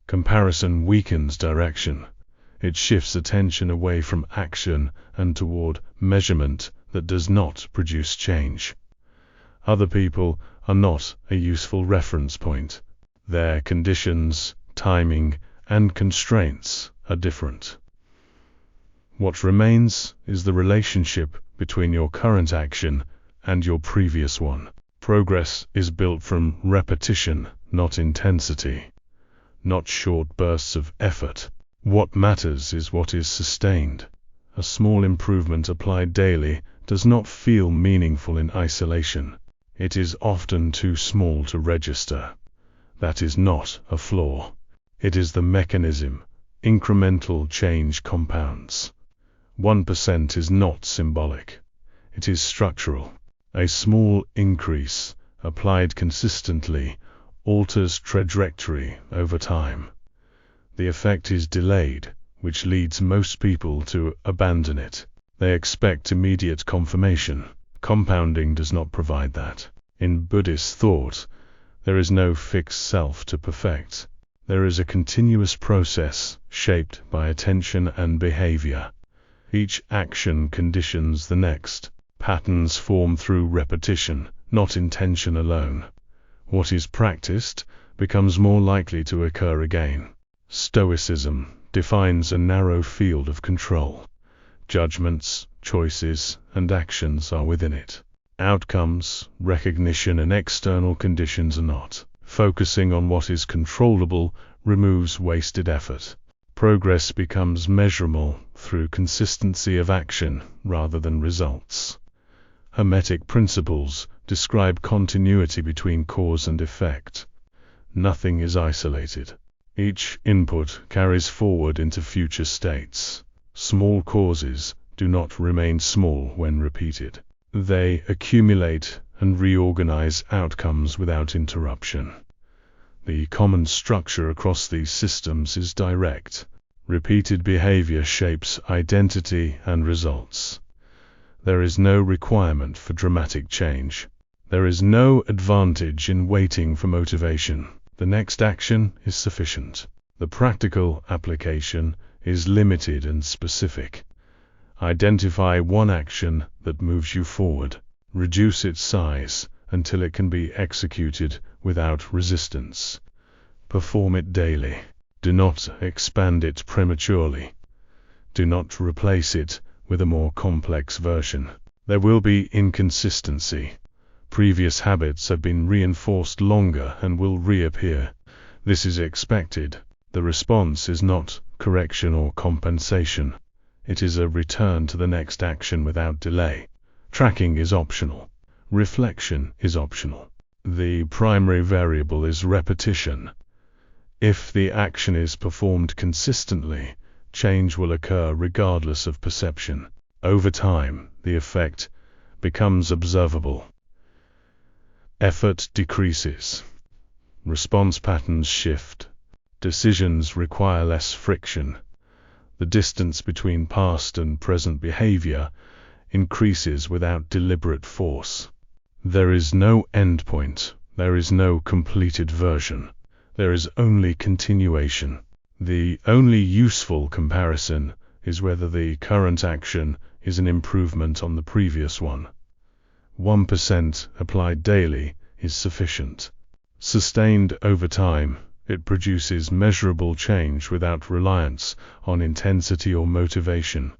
Comparison weakens direction. It shifts attention away from action and toward measurement that does not produce change. Other people are not a useful reference point. Their conditions, timing, and constraints are different. What remains is the relationship between your current action and your previous one. Progress is built from repetition, not intensity, not short bursts of effort. What matters is what is sustained. A small improvement applied daily does not feel meaningful in isolation. It is often too small to register. That is not a flaw. It is the mechanism. Incremental change compounds. 1% is not symbolic. It is structural. A small increase, applied consistently, alters trajectory over time. The effect is delayed, which leads most people to abandon it. They expect immediate confirmation. Compounding does not provide that. In Buddhist thought, there is no fixed self to perfect. There is a continuous process shaped by attention and behavior. Each action conditions the next. Patterns form through repetition, not intention alone. What is practiced becomes more likely to occur again. Stoicism defines a narrow field of control. Judgments, choices, and actions are within it. Outcomes, recognition, and external conditions are not. Focusing on what is controllable removes wasted effort. Progress becomes measurable through consistency of action rather than results. Hermetic principles describe continuity between cause and effect. Nothing is isolated. Each input carries forward into future states. Small causes do not remain small when repeated. They accumulate and reorganize outcomes without interruption. The common structure across these systems is direct. Repeated behavior shapes identity and results. There is no requirement for dramatic change. There is no advantage in waiting for motivation. The next action is sufficient. The practical application is limited and specific. Identify one action that moves you forward. Reduce its size until it can be executed without resistance. Perform it daily. Do not expand it prematurely. Do not replace it with a more complex version. There will be inconsistency. Previous habits have been reinforced longer and will reappear. This is expected. The response is not correction or compensation. It is a return to the next action without delay. Tracking is optional. Reflection is optional. The primary variable is repetition. If the action is performed consistently, change will occur regardless of perception. Over time, the effect becomes observable. Effort decreases. Response patterns shift. Decisions require less friction. The distance between past and present behavior increases without deliberate force. There is no endpoint. There is no completed version. There is only continuation. The only useful comparison is whether the current action is an improvement on the previous one. 1% applied daily is sufficient. Sustained over time, it produces measurable change without reliance on intensity or motivation.